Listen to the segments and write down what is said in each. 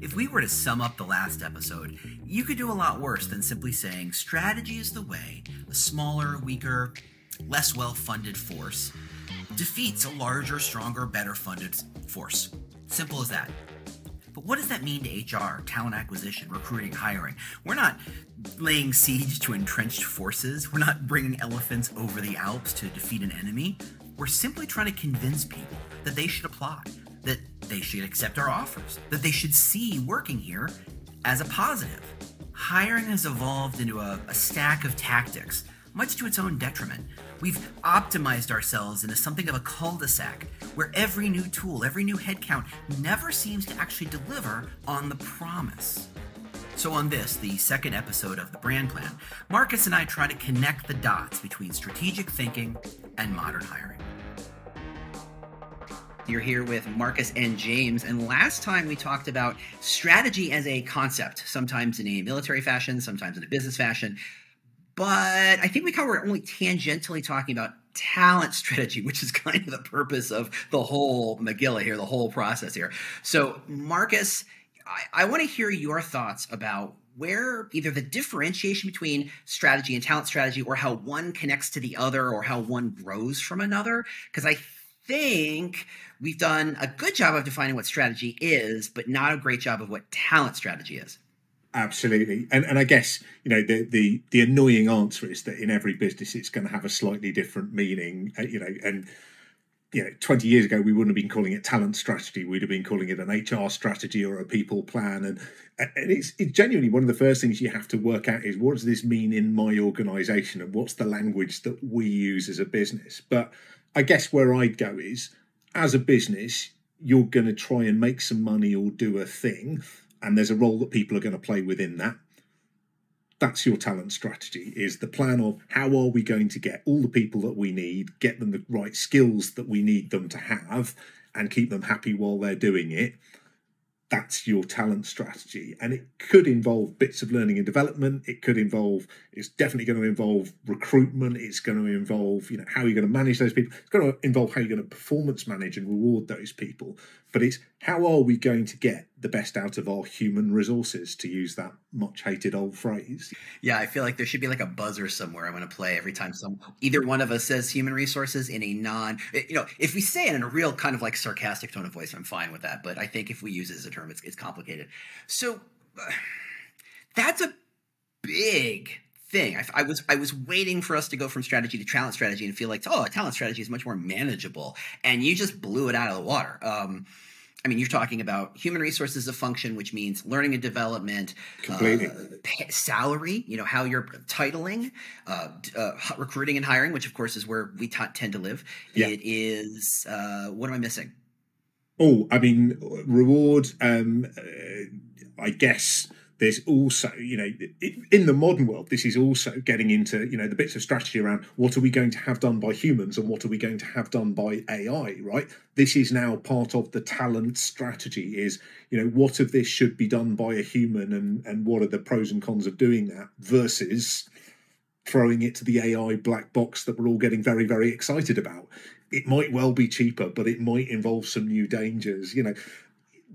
If we were to sum up the last episode, you could do a lot worse than simply saying strategy is the way a smaller, weaker, less well-funded force defeats a larger, stronger, better-funded force. Simple as that. But what does that mean to HR, talent acquisition, recruiting, hiring? We're not laying siege to entrenched forces. We're not bringing elephants over the Alps to defeat an enemy. We're simply trying to convince people that they should apply, that they should accept our offers, that they should see working here as a positive. Hiring has evolved into a stack of tactics, much to its own detriment. We've optimized ourselves into something of a cul-de-sac, where every new tool, every new headcount never seems to actually deliver on the promise. So on this, the second episode of the Brand Plan, Marcus and I try to connect the dots between strategic thinking and modern hiring. You're here with Marcus and James, and last time we talked about strategy as a concept, sometimes in a military fashion, sometimes in a business fashion. But I think we were only tangentially talking about talent strategy, which is kind of the purpose of the whole Megillah here, the whole process here. So, Marcus, I want to hear your thoughts about where either the differentiation between strategy and talent strategy, or how one connects to the other, or how one grows from another. Because I think we've done a good job of defining what strategy is, but not a great job of what talent strategy is. Absolutely. And I guess, the annoying answer is that in every business, it's going to have a slightly different meaning, 20 years ago, we wouldn't have been calling it talent strategy. We'd have been calling it an HR strategy or a people plan. And it's genuinely one of the first things you have to work out is, what does this mean in my organization, and what's the language that we use as a business? But I guess where I'd go is, as a business, you're going to try and make some money or do a thing, and there's a role that people are going to play within that. That's your talent strategy, is the plan of how are we going to get all the people that we need, get them the right skills that we need them to have, and keep them happy while they're doing it. That's your talent strategy. And it could involve bits of learning and development. It's definitely going to involve recruitment. It's going to involve, how you're going to manage those people. It's going to involve how you're going to performance manage and reward those people. But it's how are we going to get the best out of our human resources, to use that much hated old phrase. Yeah, I feel like there should be like a buzzer somewhere I'm going to play every time either one of us says human resources in a if we say it in a real kind of like sarcastic tone of voice, I'm fine with that. But I think if we use it as a term, it's complicated. So that's a big thing. I was waiting for us to go from strategy to talent strategy and feel like, talent strategy is much more manageable. And you just blew it out of the water. You're talking about human resources of function, which means learning and development, completely, salary, how you're titling, recruiting and hiring, which of course is where we tend to live. Yeah. It is, what am I missing? Reward, I guess. There's also, in the modern world, this is also getting into, the bits of strategy around what are we going to have done by humans and what are we going to have done by AI, right? This is now part of the talent strategy is, what of this should be done by a human and what are the pros and cons of doing that versus throwing it to the AI black box that we're all getting very, very excited about. It might well be cheaper, but it might involve some new dangers,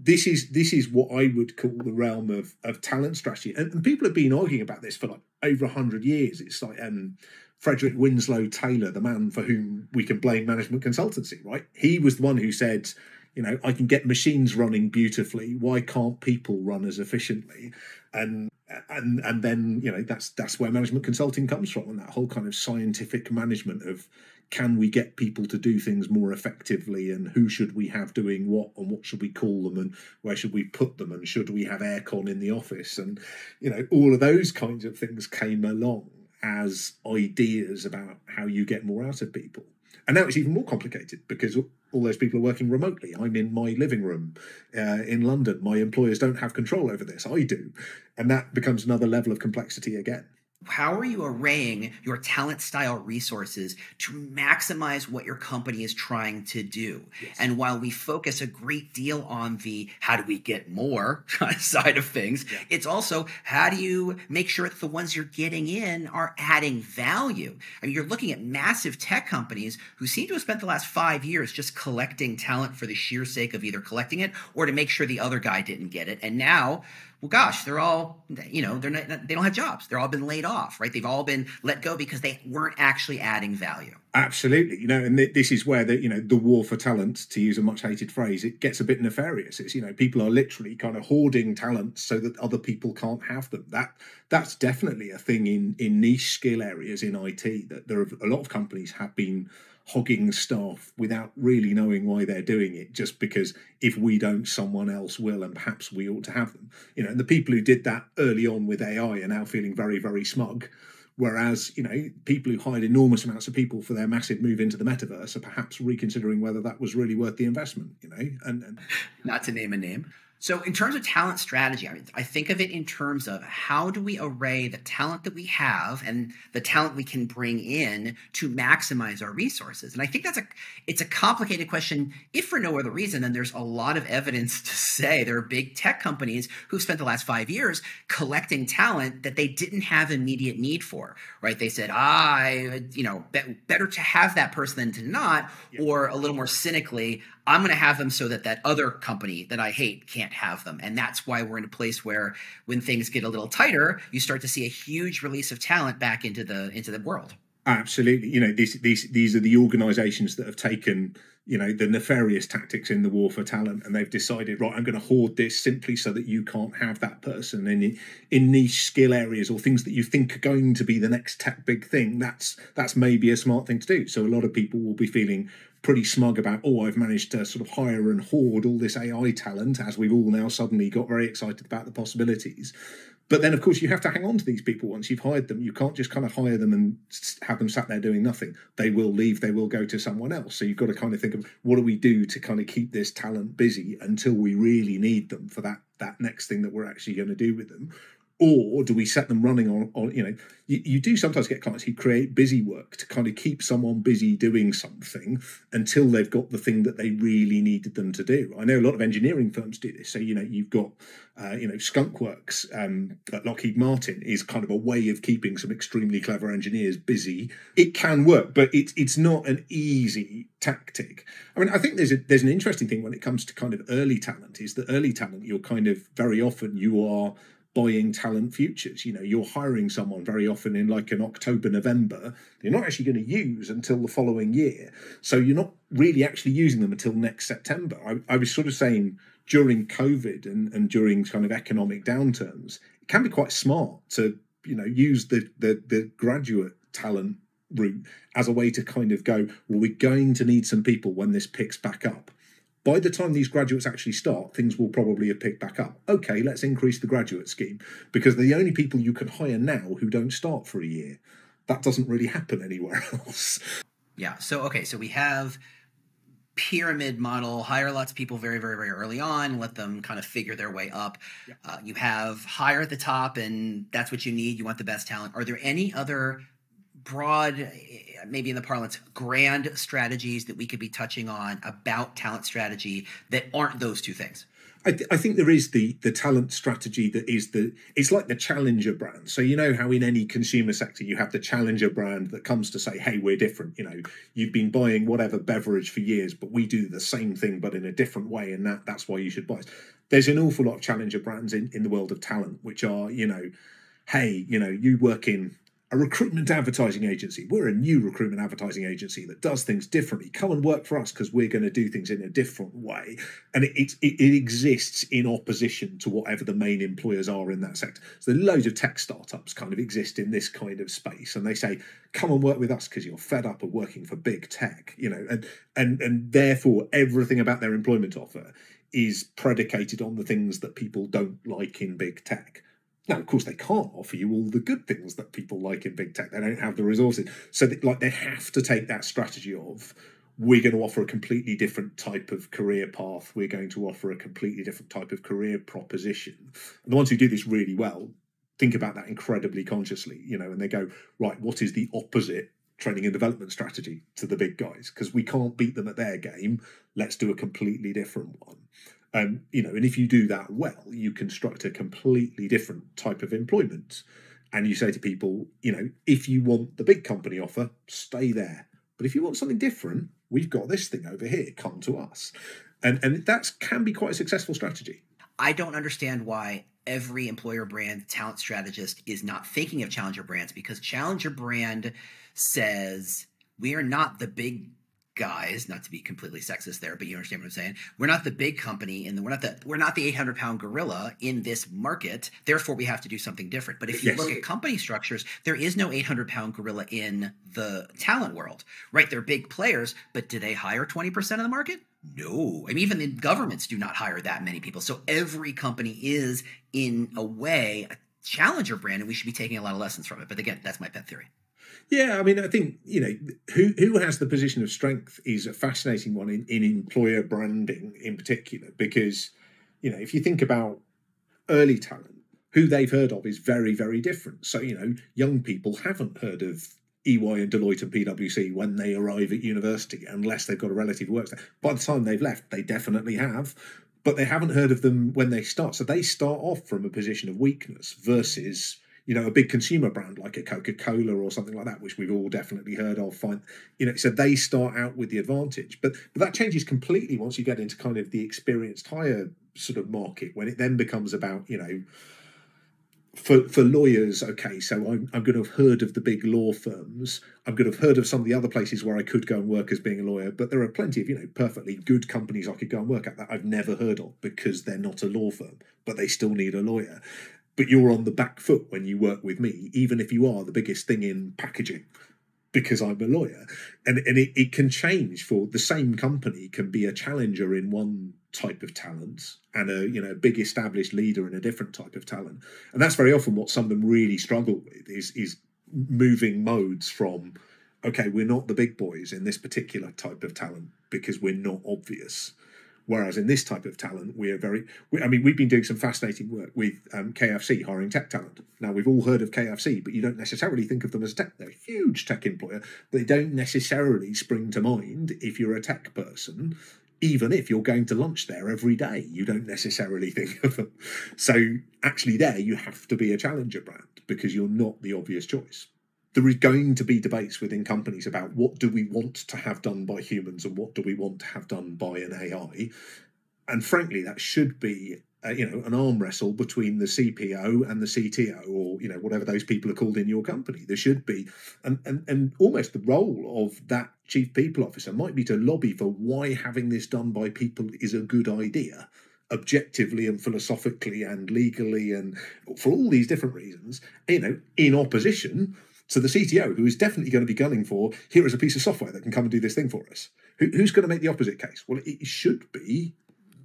This is what I would call the realm of talent strategy. And people have been arguing about this for like over 100 years. It's like Frederick Winslow Taylor, the man for whom we can blame management consultancy, right? He was the one who said, I can get machines running beautifully. Why can't people run as efficiently? And then, that's where management consulting comes from, and that whole kind of scientific management of, can we get people to do things more effectively, and who should we have doing what, and what should we call them, and where should we put them, and should we have aircon in the office? And, all of those kinds of things came along as ideas about how you get more out of people. And now it's even more complicated because all those people are working remotely. I'm in my living room in London. My employers don't have control over this. I do. And that becomes another level of complexity again. How are you arraying your talent style resources to maximize what your company is trying to do? Yes. And while we focus a great deal on the how do we get more side of things, Yeah. it's also how do you make sure that the ones you're getting in are adding value? I mean, you're looking at massive tech companies who seem to have spent the last 5 years just collecting talent for the sheer sake of either collecting it or to make sure the other guy didn't get it. And now, well, gosh, they're all, they don't have jobs. They're all been laid off, right? They've all been let go because they weren't actually adding value. Absolutely, and this is where the war for talent, to use a much hated phrase, it gets a bit nefarious. It's people are literally kind of hoarding talent so that other people can't have them. That's definitely a thing in niche skill areas in IT, that there are a lot of companies have been hogging staff without really knowing why they're doing it, just because if we don't, someone else will, and perhaps we ought to have them. And the people who did that early on with AI are now feeling very, very smug. Whereas, people who hired enormous amounts of people for their massive move into the metaverse are perhaps reconsidering whether that was really worth the investment, and Not to name a name. So in terms of talent strategy, I think of it in terms of how do we array the talent that we have and the talent we can bring in to maximize our resources? And I think it's a complicated question, if for no other reason than there's a lot of evidence to say there are big tech companies who've spent the last 5 years collecting talent that they didn't have immediate need for, right? They said, better to have that person than to not, or a little more cynically, I'm going to have them so that other company that I hate can't have them. And that's why we're in a place where when things get a little tighter, you start to see a huge release of talent back into the world. Absolutely. These are the organizations that have taken, the nefarious tactics in the war for talent, and they've decided, right, I'm going to hoard this simply so that you can't have that person. And in niche skill areas or things that you think are going to be the next tech big thing, that's maybe a smart thing to do. So a lot of people will be feeling pretty smug about, I've managed to sort of hire and hoard all this AI talent, as we've all now suddenly got very excited about the possibilities. But then, of course, you have to hang on to these people once you've hired them. You can't just kind of hire them and have them sat there doing nothing. They will leave. They will go to someone else. So you've got to kind of think of, what do we do to kind of keep this talent busy until we really need them for that next thing that we're actually going to do with them? Or do we set them running on you do sometimes get clients who create busy work to kind of keep someone busy doing something until they've got the thing that they really needed them to do. I know a lot of engineering firms do this. So, you've got, Skunkworks at Lockheed Martin is kind of a way of keeping some extremely clever engineers busy. It can work, but it's not an easy tactic. I think there's an interesting thing when it comes to kind of early talent, is that early talent, you're kind of very often you are buying talent futures. You're hiring someone very often in like an October, November. You're not actually going to use until the following year. So you're not really actually using them until next September. I was sort of saying during COVID and during kind of economic downturns, it can be quite smart to, use the graduate talent route as a way to kind of go, well, we're going to need some people when this picks back up. By the time these graduates actually start, things will probably have picked back up. Okay, let's increase the graduate scheme, because they're the only people you can hire now who don't start for a year. That doesn't really happen anywhere else. Yeah. So we have pyramid model, hire lots of people very, very, very early on, let them kind of figure their way up. Yeah. You have hire at the top, and that's what you need. You want the best talent. Are there any other broad, maybe in the parlance, grand strategies that we could be touching on about talent strategy that aren't those two things? I think there is the talent strategy that is it's like the challenger brand. So how in any consumer sector you have the challenger brand that comes to say, hey, we're different. You've been buying whatever beverage for years, but we do the same thing but in a different way, and that's why you should buy us. There's an awful lot of challenger brands in the world of talent, which are, hey, you work in a recruitment advertising agency. We're a new recruitment advertising agency that does things differently. Come and work for us because we're going to do things in a different way. And it exists in opposition to whatever the main employers are in that sector. So loads of tech startups kind of exist in this kind of space. And they say, come and work with us because you're fed up of working for big tech, and therefore everything about their employment offer is predicated on the things that people don't like in big tech. Now, of course, they can't offer you all the good things that people like in big tech. They don't have the resources. So they have to take that strategy of, we're going to offer a completely different type of career path. We're going to offer a completely different type of career proposition. And the ones who do this really well think about that incredibly consciously, and they go, right, what is the opposite training and development strategy to the big guys? Because we can't beat them at their game. Let's do a completely different one. And if you do that well, you construct a completely different type of employment. And you say to people, if you want the big company offer, stay there. But if you want something different, we've got this thing over here, come to us. And that can be quite a successful strategy. I don't understand why every employer brand talent strategist is not thinking of challenger brands, because challenger brand says we are not the big guys, not to be completely sexist there, but you understand what I'm saying. We're not the big company we're not the 800-pound gorilla in this market. Therefore, we have to do something different. But if you look at company structures, there is no 800-pound gorilla in the talent world, right? They're big players, but do they hire 20% of the market? No. I mean, even the governments do not hire that many people. So every company is, in a way, a challenger brand, and we should be taking a lot of lessons from it. But again, that's my pet theory. Yeah, I mean, I think, who has the position of strength is a fascinating one in employer branding in particular, because, if you think about early talent, who they've heard of is very, very different. So, young people haven't heard of EY and Deloitte and PwC when they arrive at university, unless they've got a relative works there. By the time they've left, they definitely have, but they haven't heard of them when they start. So they start off from a position of weakness versus, a big consumer brand like a Coca-Cola or something like that, which we've all definitely heard of. Fine, so they start out with the advantage. But that changes completely once you get into kind of the experienced hire sort of market, when it then becomes about, for lawyers, okay, so I'm going to have heard of the big law firms. I'm going to have heard of some of the other places where I could go and work as being a lawyer, but there are plenty of, perfectly good companies I could go and work at that I've never heard of because they're not a law firm, but they still need a lawyer. But you're on the back foot when you work with me, even if you are the biggest thing in packaging, because I'm a lawyer. And it can change. For the same company can be a challenger in one type of talent and a big established leader in a different type of talent. And that's very often what some of them really struggle with is moving modes from, okay, we're not the big boys in this particular type of talent because we're not obvious. Whereas in this type of talent, we've been doing some fascinating work with KFC hiring tech talent. Now, we've all heard of KFC, but you don't necessarily think of them as tech. They're a huge tech employer. They don't necessarily spring to mind if you're a tech person, even if you're going to lunch there every day. You don't necessarily think of them. So actually there, you have to be a challenger brand because you're not the obvious choice. There is going to be debates within companies about what do we want to have done by humans and what do we want to have done by an AI. And frankly, that should be an arm wrestle between the CPO and the CTO, or whatever those people are called in your company. There should be, and almost the role of that chief people officer might be to lobby for why having this done by people is a good idea, objectively and philosophically and legally, and for all these different reasons, in opposition to the CTO, who is definitely going to be gunning for, here is a piece of software that can come and do this thing for us. Who's going to make the opposite case? Well, it should be,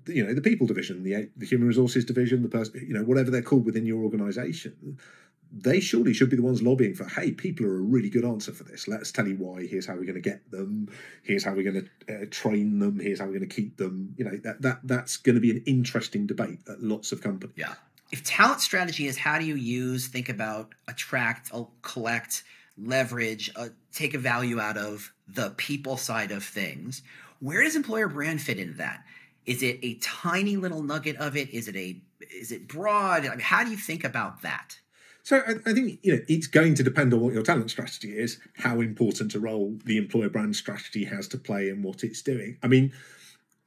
the people division, the human resources division, the person, whatever they're called within your organisation. They surely should be the ones lobbying for, hey, people are a really good answer for this. Let's tell you why. Here's how we're going to get them. Here's how we're going to train them. Here's how we're going to keep them. That's going to be an interesting debate at lots of companies. Yeah. If talent strategy is how do you think about, attract, collect, leverage, take a value out of the people side of things, where does employer brand fit into that? Is it a tiny little nugget of it? Is it broad? I mean, how do you think about that? So I think it's going to depend on what your talent strategy is, how important a role the employer brand strategy has to play in what it's doing. I mean,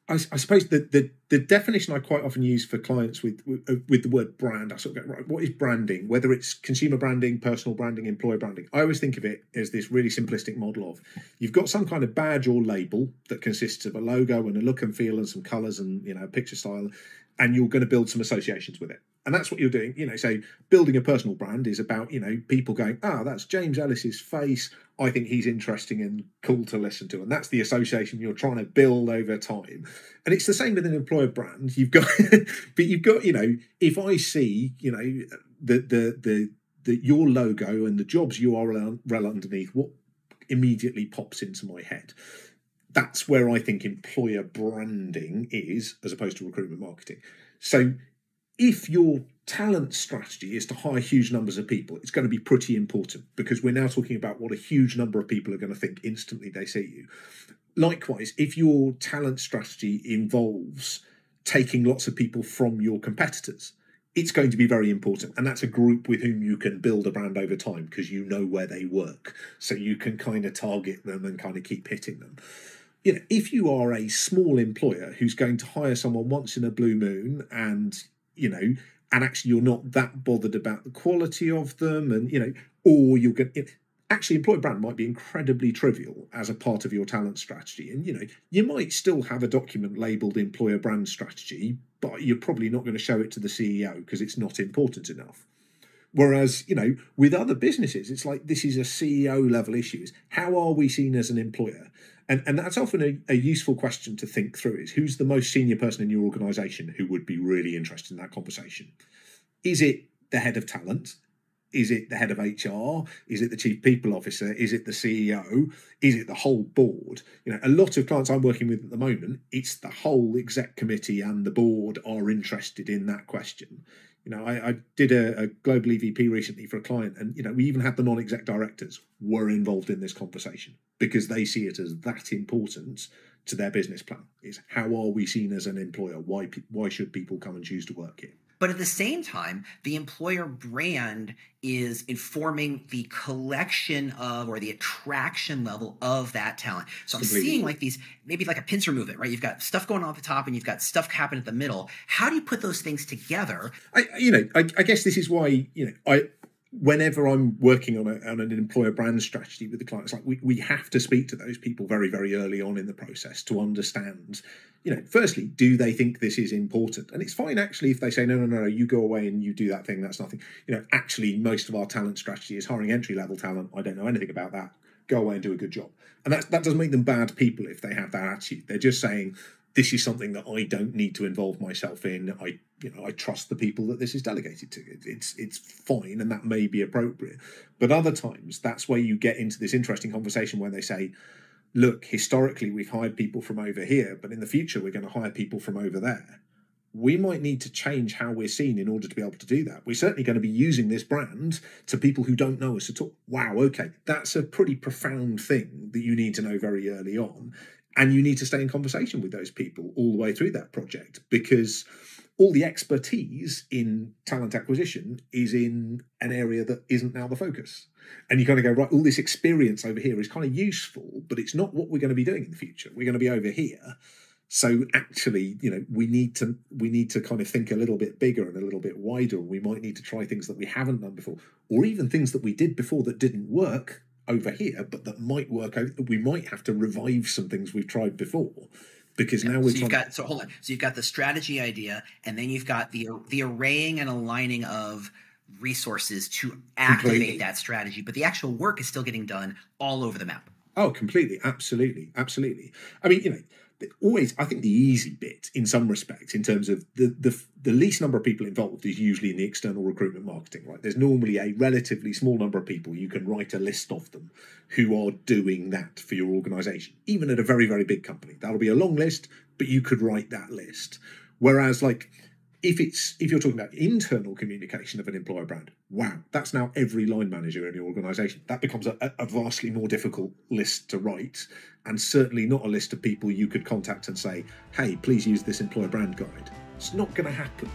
I suppose the definition I quite often use for clients with the word brand, I sort of go, right, what is branding? Whether it's consumer branding, personal branding, employer branding, I always think of it as this really simplistic model of, you've got some kind of badge or label that consists of a logo and a look and feel and some colours and a picture style, and you're going to build some associations with it. And that's what you're doing. So building a personal brand is about, people going, that's James Ellis's face. I think he's interesting and cool to listen to. And that's the association you're trying to build over time. And it's the same with an employer brand. You've got, if I see, the your logo and the jobs URL underneath, what immediately pops into my head? That's where I think employer branding is, as opposed to recruitment marketing. So if your talent strategy is to hire huge numbers of people, it's going to be pretty important, because we're now talking about what a huge number of people are going to think instantly they see you. Likewise, if your talent strategy involves taking lots of people from your competitors, it's going to be very important. And that's a group with whom you can build a brand over time, because you know where they work. So you can kind of target them and kind of keep hitting them. You know, if you are a small employer who's going to hire someone once in a blue moon, and, you know, and actually you're not that bothered about the quality of them, and, you know, or you're going to, actually employer brand might be incredibly trivial as a part of your talent strategy. And, you know, you might still have a document labeled employer brand strategy, but you're probably not going to show it to the CEO because it's not important enough. Whereas, you know, with other businesses, it's like, this is a CEO level issue. How are we seen as an employer? And that's often a useful question to think through, is who's the most senior person in your organisation who would be really interested in that conversation? Is it the head of talent? Is it the head of HR? Is it the chief people officer? Is it the CEO? Is it the whole board? You know, a lot of clients I'm working with at the moment, it's the whole exec committee and the board are interested in that question. You know, I did a global EVP recently for a client, and, you know, we even had the non-exec directors were involved in this conversation because they see it as that important to their business plan. Is how are we seen as an employer? Why should people come and choose to work here? But at the same time, the employer brand is informing the collection of, or the attraction level of that talent. So I'm seeing like these, maybe like a pincer movement, right? You've got stuff going on at the top and you've got stuff happening at the middle. How do you put those things together? I guess this is why, you know, whenever I'm working on an employer brand strategy with the clients, like we have to speak to those people very, very early on in the process to understand, you know, firstly, do they think this is important? And it's fine, actually, if they say, no, you go away and you do that thing, that's nothing. You know, actually, most of our talent strategy is hiring entry-level talent. I don't know anything about that. Go away and do a good job. And that doesn't make them bad people if they have that attitude. They're just saying, this is something that I don't need to involve myself in. I trust the people that this is delegated to. It's fine, and that may be appropriate. But other times, that's where you get into this interesting conversation where they say, look, historically, we've hired people from over here, but in the future, we're going to hire people from over there. We might need to change how we're seen in order to be able to do that. We're certainly going to be using this brand to people who don't know us at all. Wow, okay, that's a pretty profound thing that you need to know very early on. And you need to stay in conversation with those people all the way through that project, because all the expertise in talent acquisition is in an area that isn't now the focus. And you kind of go, right, all this experience over here is kind of useful, but it's not what we're going to be doing in the future. We're going to be over here. So actually, you know, we need to kind of think a little bit bigger and a little bit wider. We might need to try things that we haven't done before, or even things that we did before that didn't work over here, but that might work out. We might have to revive some things we've tried before, because now we're hold on. So you've got the strategy idea, and then you've got the arraying and aligning of resources to activate that strategy, but the actual work is still getting done all over the map. Oh, completely. Absolutely. I mean, you know, always, I think the easy bit in some respects, in terms of the least number of people involved, is usually in the external recruitment marketing, right? There's normally a relatively small number of people. You can write a list of them who are doing that for your organization, even at a very, very big company. That'll be a long list, but you could write that list. Whereas, like, if you're talking about internal communication of an employer brand, wow, that's now every line manager in your organisation. That becomes a vastly more difficult list to write, and certainly not a list of people you could contact and say, hey, please use this employer brand guide. It's not going to happen.